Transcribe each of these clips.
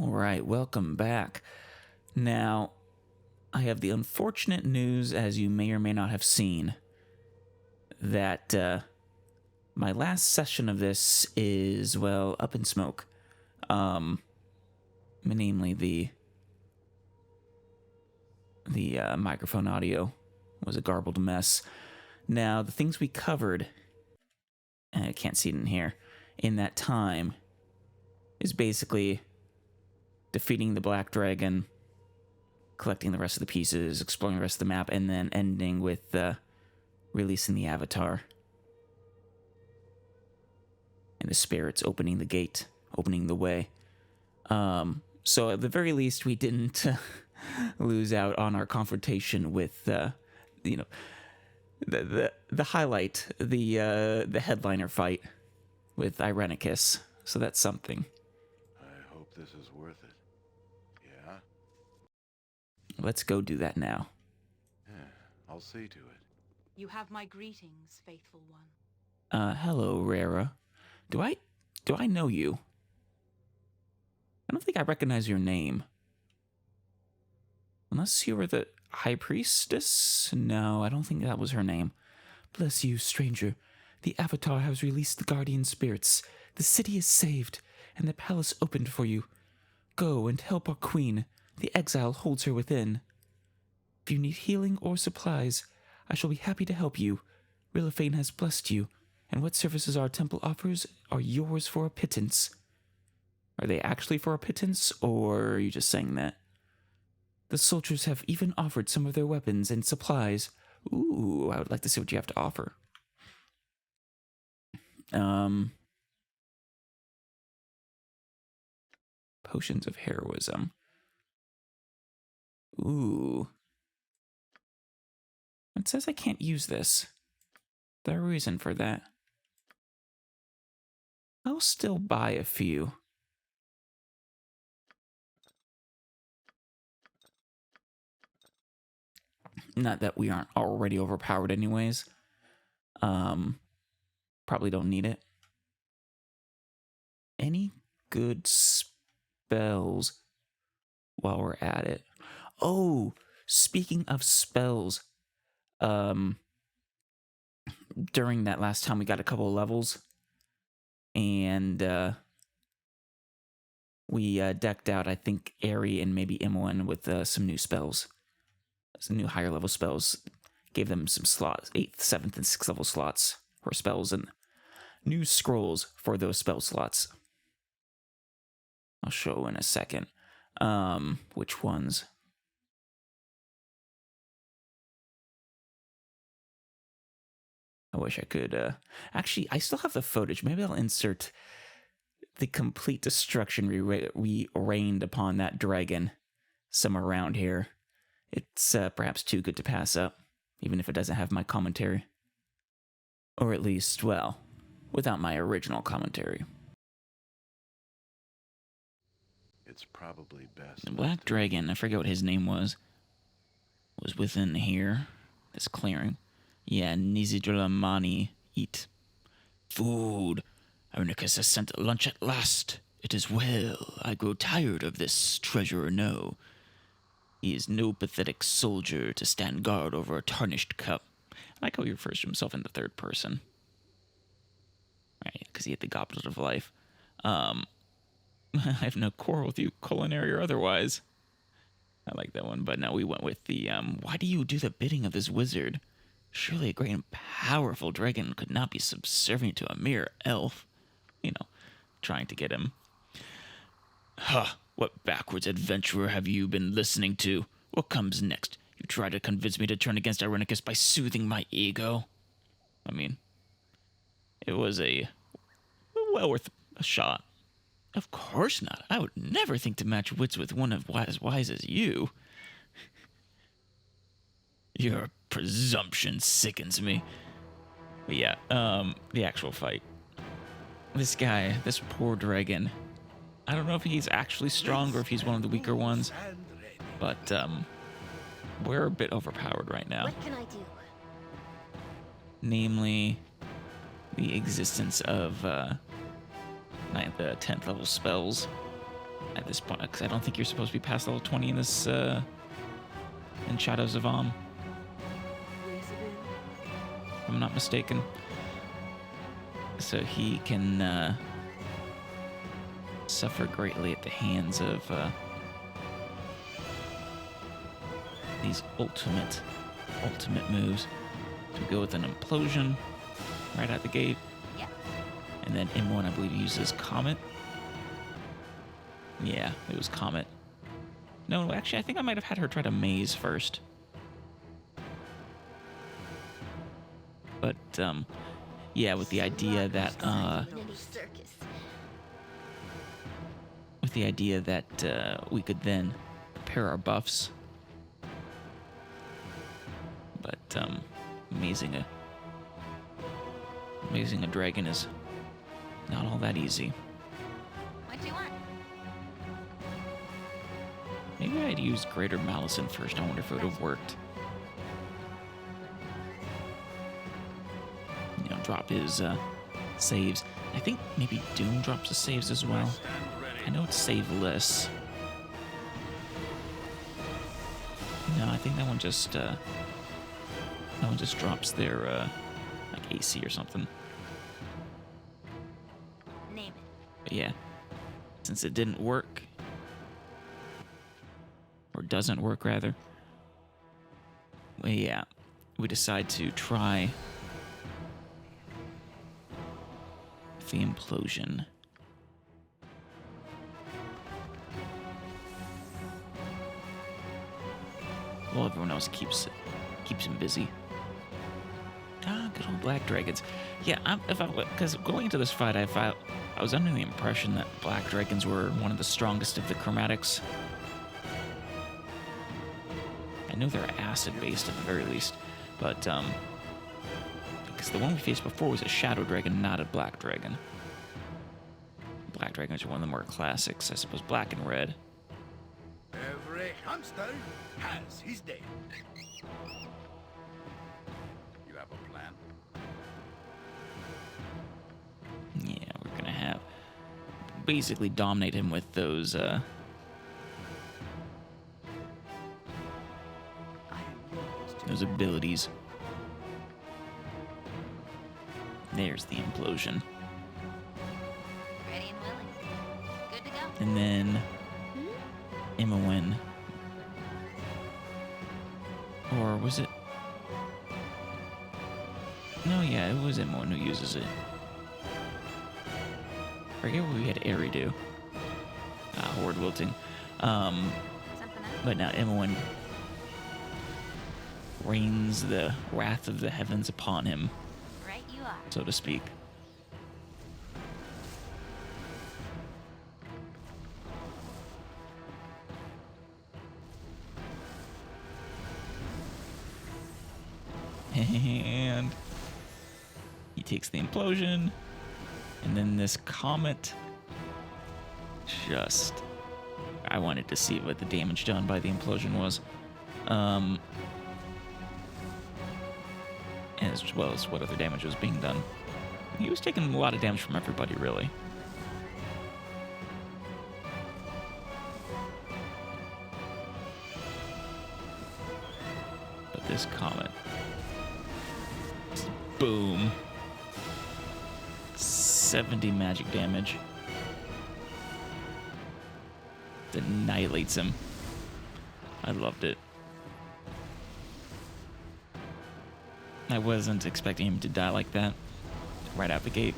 All right, welcome back. Now, I have the unfortunate news, as you may or may not have seen, that my last session of this is, well, up in smoke. Namely, the microphone audio was a garbled mess. Now, the things we covered, I can't see it in here, in that time is basically defeating the Black Dragon, collecting the rest of the pieces, exploring the rest of the map, and then ending with releasing the Avatar. And the spirits opening the gate, opening the way. So at the very least, we didn't lose out on our confrontation with, the highlight, the headliner fight with Irenicus. So that's something. I hope this is worth it. Yeah? Let's go do that now. Yeah, I'll see to it. You have my greetings, faithful one. Hello, Rara. Do I know you? I don't think I recognize your name. Unless you were the High Priestess? No, I don't think that was her name. Bless you, stranger. The Avatar has released the guardian spirits. The city is saved, and the palace opened for you. Go and help our queen. The exile holds her within. If you need healing or supplies, I shall be happy to help you. Rilliphane has blessed you, and what services our temple offers are yours for a pittance. Are they actually for a pittance, or are you just saying that? The soldiers have even offered some of their weapons and supplies. Ooh, I would like to see what you have to offer. Potions of heroism. Ooh. It says I can't use this. Is there a reason for that? I'll still buy a few. Not that we aren't already overpowered anyways. Probably don't need it. Any good spells while we're at it? Oh, speaking of spells, during that last time we got a couple of levels, and we decked out, I think, Aerie and maybe Imoen with some new spells. Some new higher level spells. Gave them some slots, 8th, 7th, and 6th level slots for spells, and new scrolls for those spell slots. I'll show in a second. Which ones? I wish I could, actually, I still have the footage. Maybe I'll insert the complete destruction we rained upon that dragon somewhere around here. It's perhaps too good to pass up, even if it doesn't have my commentary. Or at least, well, without my original commentary. It's probably best. The Black Dragon, I forget what his name was within here, this clearing. Yeah, Nizidramani eat. Food. Irenicus has sent lunch at last. It is well. I grow tired of this treasurer, no. He is no pathetic soldier to stand guard over a tarnished cup. I like how he refers to himself in the third person. Right, because he had the goblet of life. I have no quarrel with you, culinary or otherwise. I like that one, but no, we went with the, why do you do the bidding of this wizard? Surely a great and powerful dragon could not be subservient to a mere elf. Trying to get him. Huh, what backwards adventurer have you been listening to? What comes next? You try to convince me to turn against Irenicus by soothing my ego? I mean, it was well worth a shot. Of course not. I would never think to match wits with one as wise as you. Your presumption sickens me. But yeah, the actual fight. This guy, this poor dragon, I don't know if he's actually strong or if he's one of the weaker ones, but we're a bit overpowered right now. What can I do? Namely, the existence of the 10th level spells at this point, because I don't think you're supposed to be past level 20 in this, in Shadows of Om, if I'm not mistaken. So he can suffer greatly at the hands of these ultimate moves. So we go with an implosion right out the gate. Yep. And then M1, I believe, uses Comet. Yeah, it was Comet. No, actually, I think I might have had her try to maze first. But, yeah, with the idea that, we could then prepare our buffs. But, amazing a dragon is not all that easy. What do you want? Maybe I'd use Greater Malison first. I wonder if it would have worked. You know, drop his saves. I think maybe Doom drops his saves as well. I know it's saveless. No, I think that one just drops their like AC or something. Name it. But yeah, since it didn't work, or doesn't work rather, well, yeah, we decide to try the implosion. Well, everyone else keeps him busy. Ah, good old black dragons. Yeah, because going into this fight, I was under the impression that black dragons were one of the strongest of the chromatics. I know they're acid-based at the very least, but because the one we faced before was a shadow dragon, not a black dragon. Black dragons are one of the more classics, I suppose. Black and red. Every hamster has his day. You have a plan? Yeah, we're gonna have basically dominate him with those I am yours to those abilities. There's the implosion. Ready and willing. Good to go. And then Imowen. Or was it? No, yeah, it was Imowen who uses it. I forget what we had Aerie do. Horde wilting. Something else? But now Imowen rains the wrath of the heavens upon him, Right you are. so to speak. And he takes the implosion, and then this comet just... I wanted to see what the damage done by the implosion was. As well as what other damage was being done. He was taking a lot of damage from everybody, really. But this comet... Boom. 70 magic damage. Annihilates him. I loved it. I wasn't expecting him to die like that right out the gate.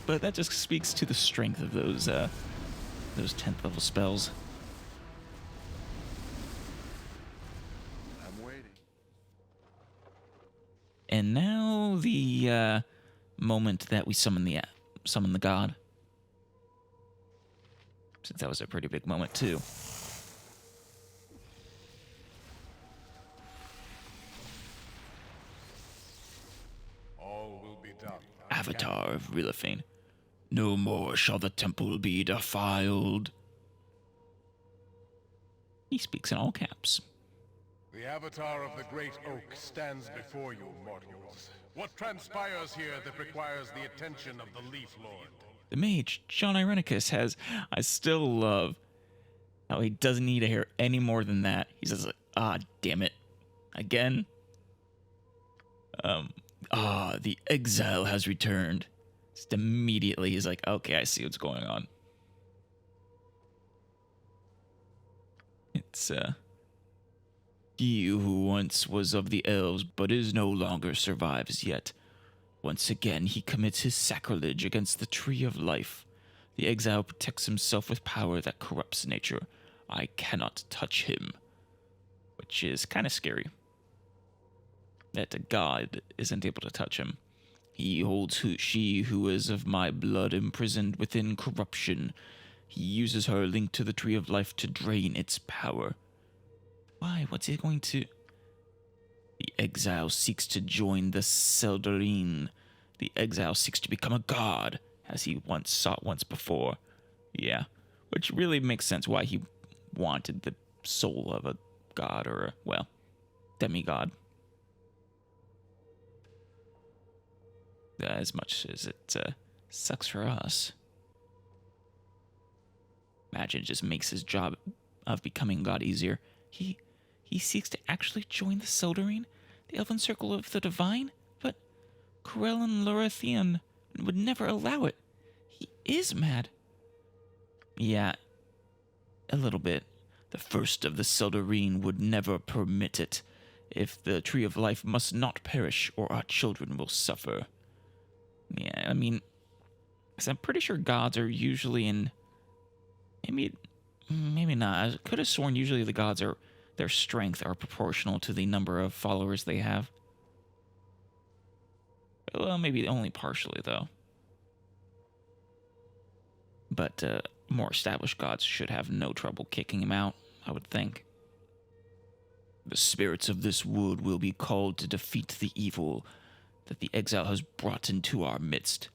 But that just speaks to the strength of those 10th level spells. I'm waiting. And now the moment that we summon the god. Since that was a pretty big moment too. All will be done. Avatar of Rilithane. No more shall the temple be defiled. He speaks in all caps. The avatar of the great oak stands before you, mortals. What transpires here that requires the attention of the Leaf Lord? The mage, John Irenicus, has... I still love how he doesn't need to hear any more than that. He says, ah, damn it. Again? The exile has returned. Just immediately, he's like, okay, I see what's going on. It's, he who once was of the elves, but is no longer survives yet. Once again, he commits his sacrilege against the tree of life. The exile protects himself with power that corrupts nature. I cannot touch him. Which is kind of scary. That a god isn't able to touch him. He holds she who is of my blood imprisoned within corruption. He uses her linked to the tree of life to drain its power. Why? What's he going to... The exile seeks to join the Seldarine. The exile seeks to become a god, as he once sought once before. Yeah, which really makes sense why he wanted the soul of a god or a, well, demigod. As much as it sucks for us. Imagine it just makes his job of becoming god easier. He seeks to actually join the Seldarine, the Elven Circle of the Divine, but Corell and Lorathian would never allow it. He is mad. Yeah, a little bit. The first of the Seldarine would never permit it. If the Tree of Life must not perish, or our children will suffer. Yeah, I mean, 'cause I'm pretty sure gods are usually in... Maybe not. I could have sworn usually the gods are... Their strength are proportional to the number of followers they have. Well, maybe only partially, though. But more established gods should have no trouble kicking him out, I would think. The spirits of this wood will be called to defeat the evil that the exile has brought into our midst.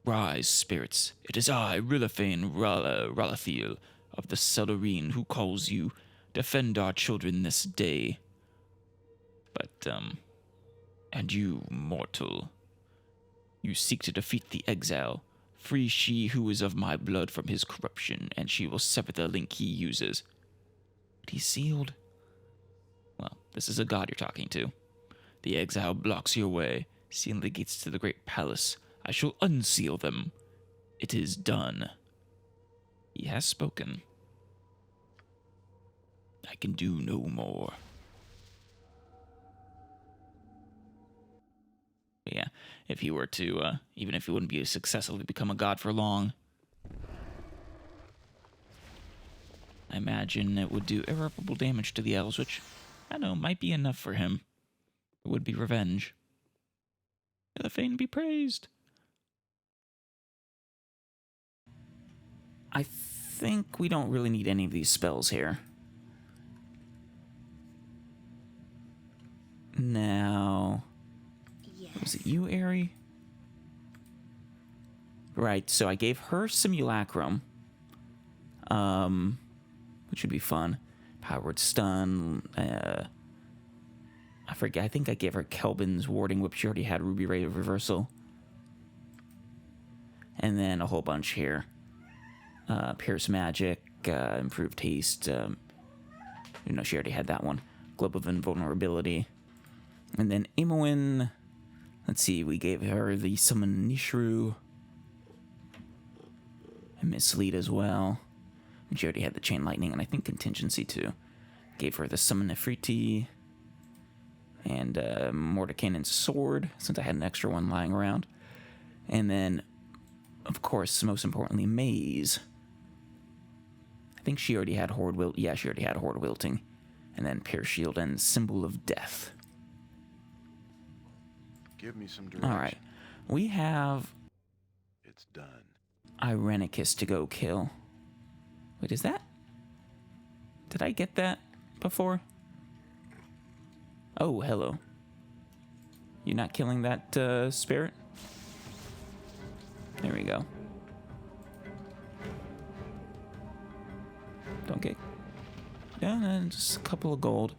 Rise, spirits. It is I, Rilithane Ralathiel of the Seldarine, who calls you. Defend our children this day. But, and you, mortal. You seek to defeat the exile. Free she who is of my blood from his corruption, and she will sever the link he uses. But he's sealed. Well, this is a god you're talking to. The exile blocks your way. Seal the gates to the great palace. I shall unseal them. It is done. He has spoken. I can do no more. But yeah, if he were to, even if he wouldn't be successful to become a god for long, I imagine it would do irreparable damage to the elves, which, I don't know, might be enough for him. It would be revenge. May the Fane be praised. I think we don't really need any of these spells here. Now, was it you, Aerie? Right, so I gave her Simulacrum, which would be fun. Powered Stun, I forget, I think I gave her Kelvin's Warding Whip. She already had Ruby Ray of Reversal. And then a whole bunch here. Pierce Magic, Improved Haste, she already had that one. Globe of Invulnerability. And then Imoen, let's see, we gave her the Summon Nishru. And Mislead as well. And she already had the Chain Lightning, and I think Contingency too. Gave her the Summon Nefertiti. And Mordenkainen's Sword, since I had an extra one lying around. And then, of course, most importantly, Maze. I think she already had Horde Wilt. Yeah, she already had Horde Wilting. And then Pierce Shield and Symbol of Death. Give me some direction. All right. We have It's done. Irenicus to go kill. Wait, is that? Did I get that before? Oh, hello. You're not killing that spirit? There we go. Don't get... Yeah, just a couple of gold.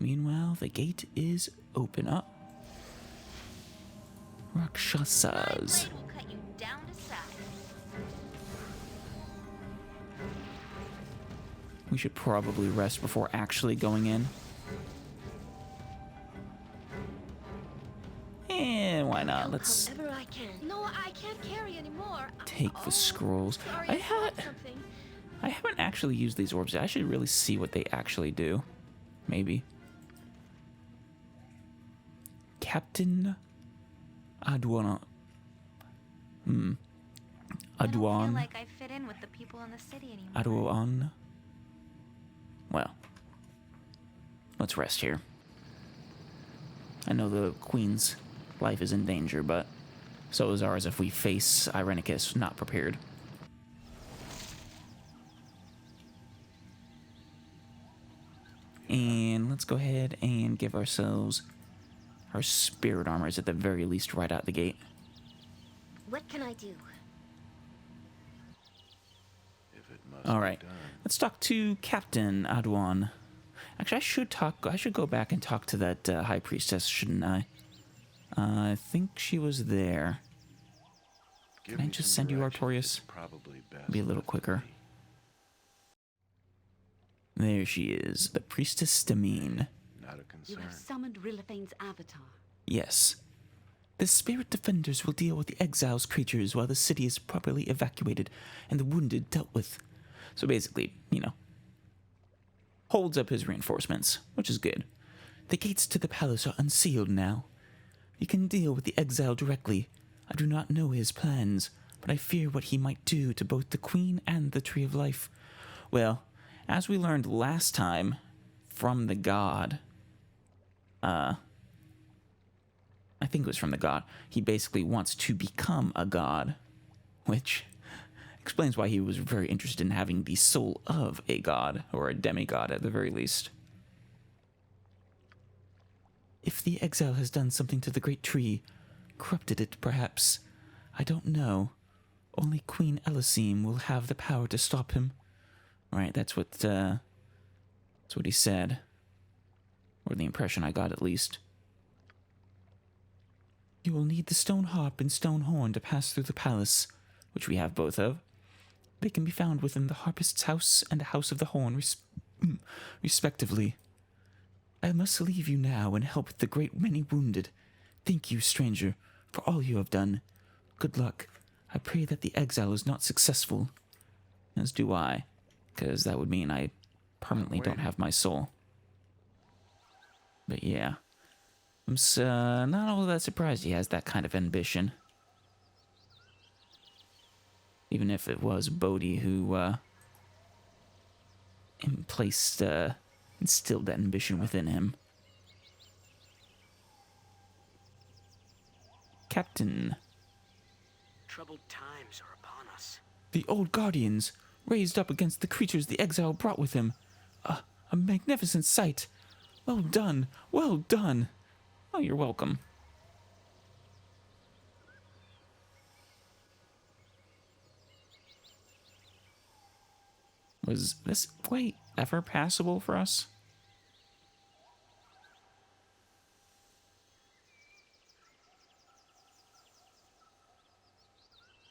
Meanwhile, the gate is open up. Rakshasas. Will cut you down to size. We should probably rest before actually going in. And why not? Let's However I can. No, I can't carry anymore. take the scrolls. Sorry, I forgot something. haven't actually used these orbs. I should really see what they actually do. Maybe. Captain Adwana. I don't feel Adwan. like I fit in with the people in the city anymore. Adwan. Well, let's rest here. I know the queen's life is in danger, but so is ours if we face Irenicus not prepared. And let's go ahead and give ourselves our spirit armors at the very least right out the gate. What can I do? If it must All be right, done. let's talk to Captain Adwan. Actually, I should go back and talk to that high priestess, shouldn't I? I think she was there. Give Can I me just some send you directions. Artorias? It's probably best Be a little left to quicker. me. There she is, the priestess Damine. Not a You concern. have summoned Rillifane's avatar. Yes. The spirit defenders will deal with the exiles' creatures while the city is properly evacuated and the wounded dealt with. So basically, holds up his reinforcements, which is good. The gates to the palace are unsealed now. You can deal with the exile directly. I do not know his plans, but I fear what he might do to both the queen and the Tree of Life. Well, as we learned last time from the god, I think it was from the god, he basically wants to become a god, which explains why he was very interested in having the soul of a god, or a demigod at the very least. If the exile has done something to the great tree, corrupted it perhaps, I don't know. Only Queen Elysim will have the power to stop him. Right, that's what he said. Or the impression I got, at least. You will need the stone harp and stone horn to pass through the palace, which we have both of. They can be found within the harpist's house and the house of the horn, respectively. I must leave you now and help the great many wounded. Thank you, stranger, for all you have done. Good luck. I pray that the exile is not successful. As do I, because that would mean I permanently don't have my soul. But yeah, I'm not all that surprised he has that kind of ambition. Even if it was Bodhi who instilled that ambition within him. Captain. Troubled times are upon us. The old guardians, raised up against the creatures the exile brought with him. A magnificent sight. Well done, well done. Oh, you're welcome. Was this way ever passable for us?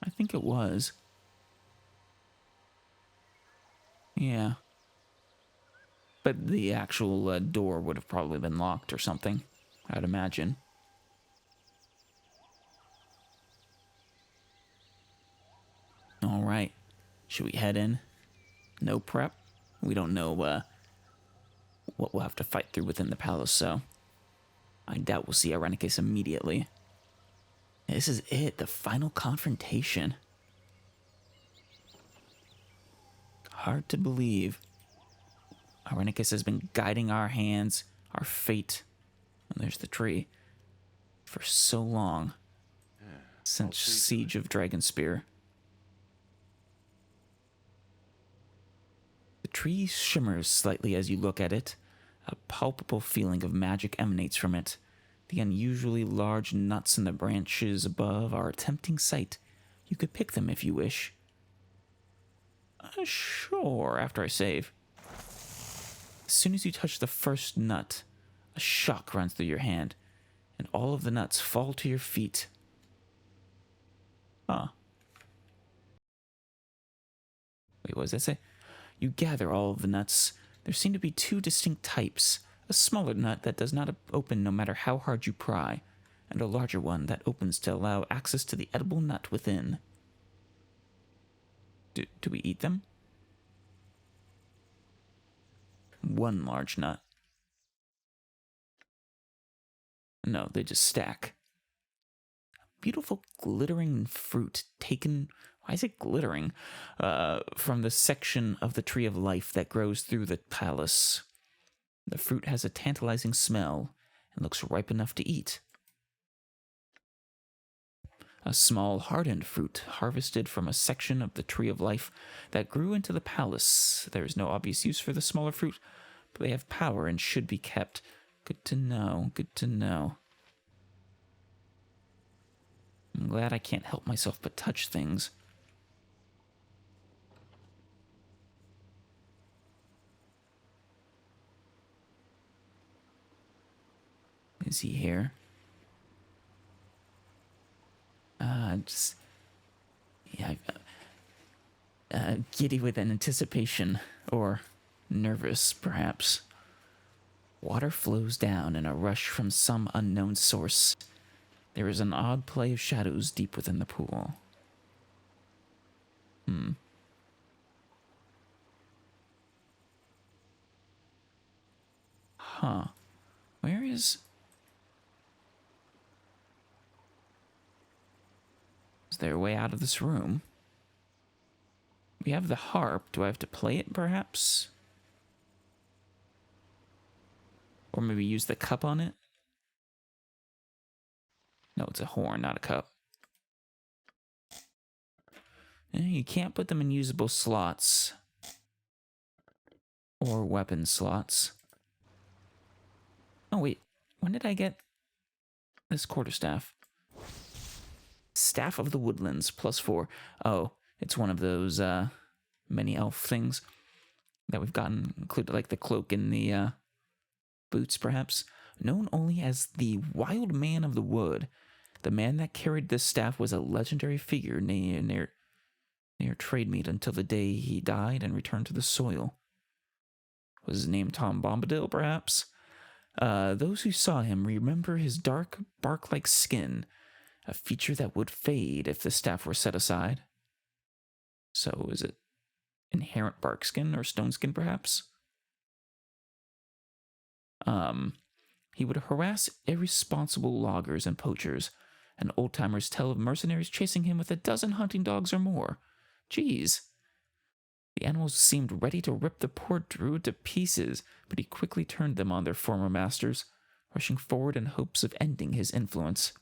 I think it was. Yeah. But the actual door would have probably been locked or something, I'd imagine. All right. Should we head in? No prep? We don't know what we'll have to fight through within the palace, so I doubt we'll see Irenicus immediately. This is it, the final confrontation. Hard to believe. Irenicus has been guiding our hands, our fate, and there's the tree, for so long. Since Siege of Dragonspear. The tree shimmers slightly as you look at it. A palpable feeling of magic emanates from it. The unusually large nuts in the branches above are a tempting sight. You could pick them if you wish. Sure, after I save. As soon as you touch the first nut, A shock runs through your hand, and all of the nuts fall to your feet. Huh. Wait, what does that say? You gather all of the nuts. There seem to be two distinct types. A smaller nut that does not open no matter how hard you pry, and a larger one that opens to allow access to the edible nut within. Do we eat them? One large nut. No, they just stack. Beautiful glittering fruit taken... Why is it glittering? From the section of the tree of life that grows through the palace. The fruit has a tantalizing smell and looks ripe enough to eat. A small hardened fruit harvested from a section of the tree of life that grew into the palace. There is no obvious use for the smaller fruit, but they have power and should be kept. Good to know, good to know. I'm glad I can't help myself but touch things. Is he here? Giddy with anticipation, or nervous, perhaps. Water flows down in a rush from some unknown source. There is an odd play of shadows deep within the pool. Huh. Where is... Is there a way out of this room? We have the harp. Do I have to play it, perhaps? Or maybe use the cup on it? No, it's a horn, not a cup. You can't put them in usable slots. Or weapon slots. Oh, wait. When did I get this quarterstaff? Staff of the Woodlands, +4. Oh, it's one of those many elf things that we've gotten, included like the cloak and the boots, perhaps. Known only as the Wild Man of the Wood, the man that carried this staff was a legendary figure near Trademeet until the day he died and returned to the soil. Was his name Tom Bombadil, perhaps? Those who saw him remember his dark, bark-like skin, a feature that would fade if the staff were set aside. So, is it inherent bark skin or stone skin, perhaps? He would harass irresponsible loggers and poachers, and old-timers tell of mercenaries chasing him with a dozen hunting dogs or more. Jeez. The animals seemed ready to rip the poor druid to pieces, but he quickly turned them on their former masters, rushing forward in hopes of ending his influence.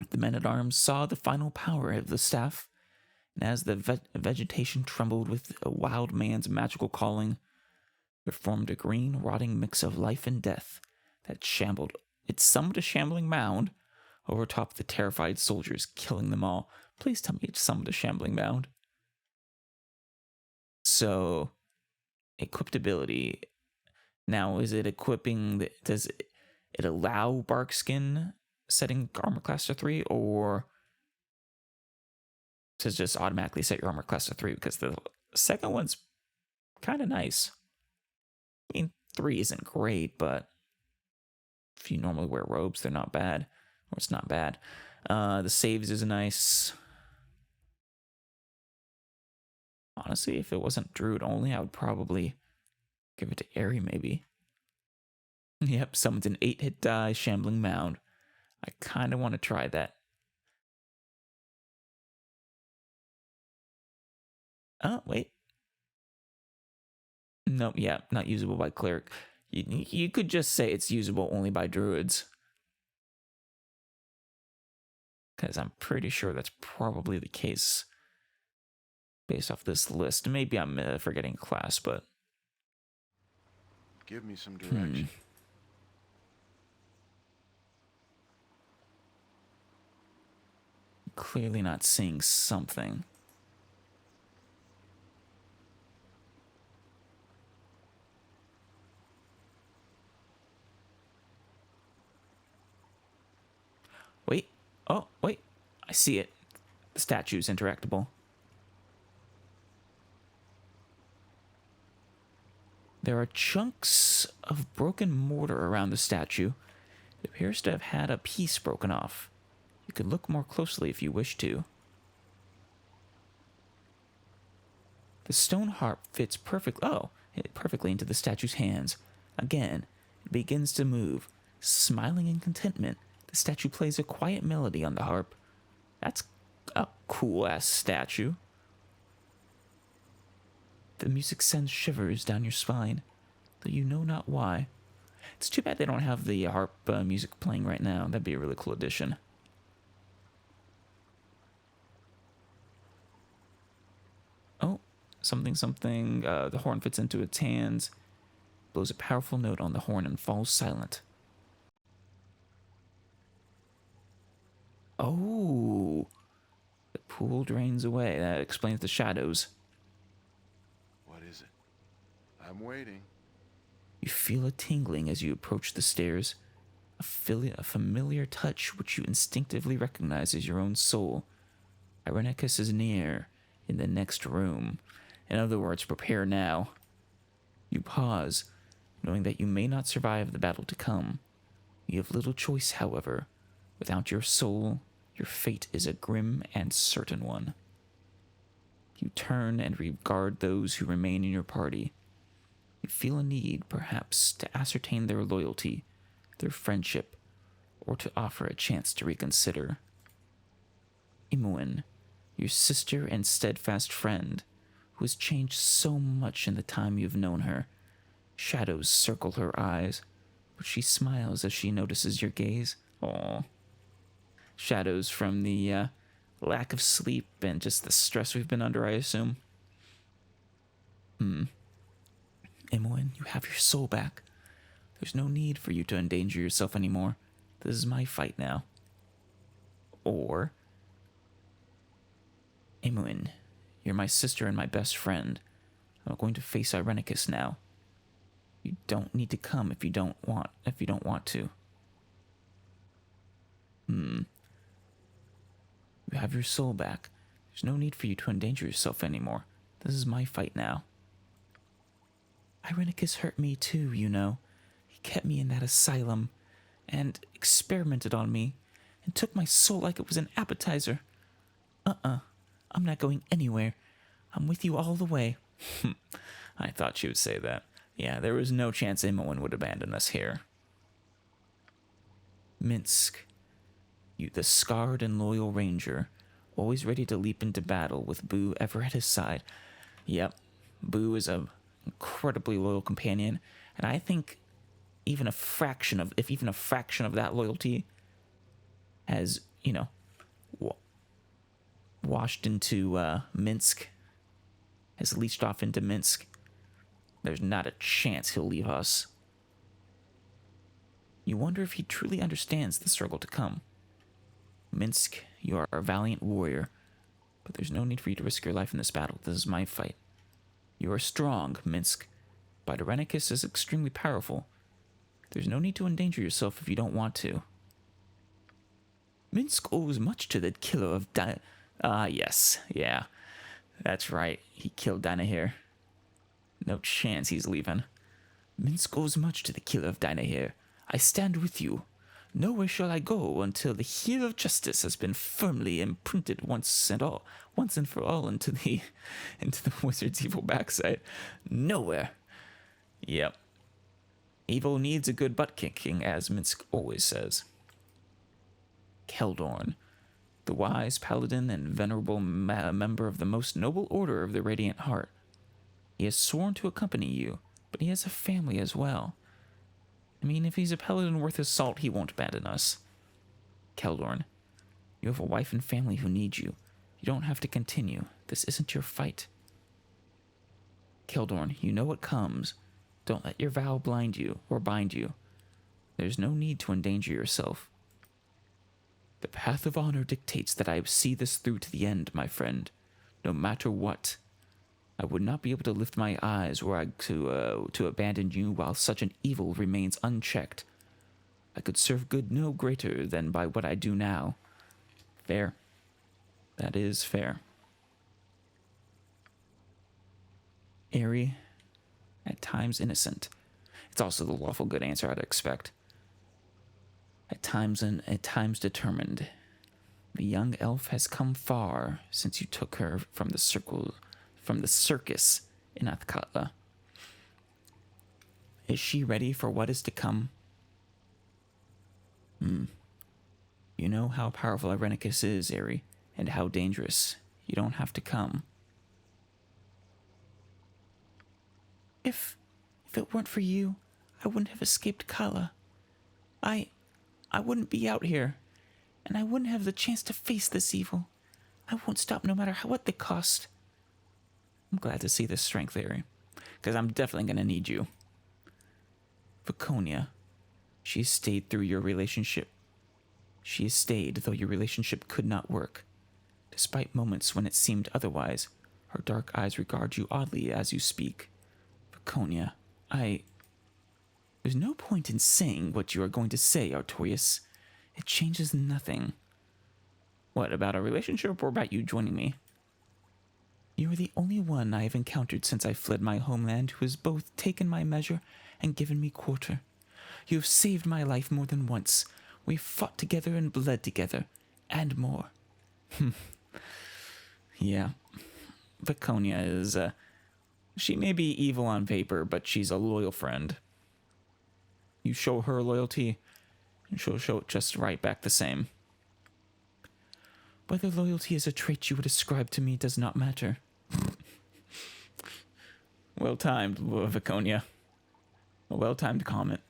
The men-at-arms saw the final power of the staff, and as the vegetation trembled with a wild man's magical calling, there formed a green, rotting mix of life and death that shambled. It summoned a shambling mound overtop the terrified soldiers, killing them all. Please tell me it summoned a shambling mound. So, equipped ability. Now, is it equipping... Does it allow bark skin setting armor class to 3, or does it just automatically set your armor class to 3? Because the second one's kind of nice. I mean, 3 isn't great, but if you normally wear robes, they're not bad. Or it's not bad. The saves is nice. Honestly, if it wasn't Druid only, I would probably give it to Aerie, maybe. Yep, summons an 8-hit die, Shambling Mound. I kind of want to try that. Oh, wait. Nope, yeah, not usable by Cleric. You could just say it's usable only by Druids. Because I'm pretty sure that's probably the case. Based off this list. Maybe I'm forgetting class, but... Give me some direction. Clearly not seeing something. Oh, wait. I see it. The statue's interactable. There are chunks of broken mortar around the statue. It appears to have had a piece broken off. You could look more closely if you wish to. The stone harp fits perfectly into the statue's hands. Again, it begins to move. Smiling in contentment, the statue plays a quiet melody on the harp. That's a cool-ass statue. The music sends shivers down your spine, though you know not why. It's too bad they don't have the harp music playing right now. That'd be a really cool addition. Oh, something. The horn fits into its hands, blows a powerful note on the horn, and falls silent. Oh, the pool drains away. That explains the shadows. What is it? I'm waiting. You feel a tingling as you approach the stairs, a familiar touch which you instinctively recognize as your own soul. Irenicus is near, in the next room. In other words, prepare now. You pause, knowing that you may not survive the battle to come. You have little choice, however. Without your soul, your fate is a grim and certain one. You turn and regard those who remain in your party. You feel a need, perhaps, to ascertain their loyalty, their friendship, or to offer a chance to reconsider. Imoen, your sister and steadfast friend, who has changed so much in the time you've known her. Shadows circle her eyes, but she smiles as she notices your gaze. Aww. Shadows from the lack of sleep and just the stress we've been under, I assume. Imoen, you have your soul back. There's no need for you to endanger yourself anymore. This is my fight now. Or, Imoen, you're my sister and my best friend. I'm going to face Irenicus now. You don't need to come if you don't want to. You have your soul back. There's no need for you to endanger yourself anymore. This is my fight now. Irenicus hurt me too, you know. He kept me in that asylum and experimented on me and took my soul like it was an appetizer. I'm not going anywhere. I'm with you all the way. I thought she would say that. Yeah, there was no chance Imoen would abandon us here. Minsk, you the scarred and loyal ranger, always ready to leap into battle with Boo ever at his side. Yep, Boo is a incredibly loyal companion, and I think if even a fraction of that loyalty has, washed into Minsk, has leached off into Minsk, there's not a chance he'll leave us. You wonder if he truly understands the struggle to come. Minsk, you are a valiant warrior, but there's no need for you to risk your life in this battle. This is my fight. You are strong, Minsk, but Irenicus is extremely powerful. There's no need to endanger yourself if you don't want to. Minsk owes much to the killer of yes, yeah. That's right, he killed Dynahir. No chance he's leaving. Minsk owes much to the killer of Dynahir. I stand with you. Nowhere shall I go until the heel of justice has been firmly imprinted once and for all into the wizard's evil backside. Nowhere. Yep. Evil needs a good butt kicking, as Minsk always says. Keldorn, the wise paladin and venerable member of the most noble order of the Radiant Heart. He has sworn to accompany you, but he has a family as well. I mean, if he's a paladin worth his salt, he won't abandon us. Keldorn, you have a wife and family who need you. You don't have to continue. This isn't your fight. Keldorn, you know what comes. Don't let your vow blind you or bind you. There's no need to endanger yourself. The path of honor dictates that I see this through to the end, my friend, no matter what. I would not be able to lift my eyes were I to abandon you while such an evil remains unchecked. I could serve good no greater than by what I do now. Fair. That is fair. Airy, at times innocent. It's also the lawful good answer I'd expect. At times determined. The young elf has come far since you took her from the circus in Athkatla. Is she ready for what is to come? You know how powerful Irenicus is, Airy, and how dangerous. You don't have to come. If it weren't for you, I wouldn't have escaped Kala. I wouldn't be out here, and I wouldn't have the chance to face this evil. I won't stop no matter what the cost. I'm glad to see this strength, Airy, because I'm definitely going to need you. Viconia, she stayed through your relationship. She has stayed, though your relationship could not work. Despite moments when it seemed otherwise, her dark eyes regard you oddly as you speak. Viconia, There's no point in saying what you are going to say, Artorius. It changes nothing. What, about our relationship or about you joining me? You are the only one I have encountered since I fled my homeland who has both taken my measure and given me quarter. You have saved my life more than once. We have fought together and bled together, and more. Yeah. Viconia is, she may be evil on paper, but she's a loyal friend. You show her loyalty, and she'll show it just right back the same. Whether loyalty is a trait you would ascribe to me does not matter. Well timed, Viconia. A well-timed comment.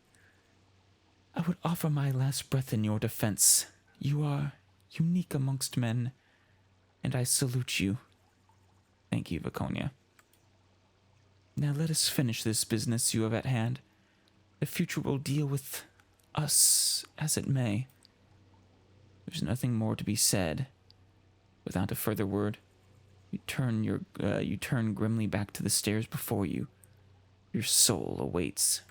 I would offer my last breath in your defense. You are unique amongst men, and I salute you. Thank you, Viconia. Now let us finish this business you have at hand. The future will deal with us as it may. There's nothing more to be said. Without a further word, you turn grimly back to the stairs before you. Your soul awaits.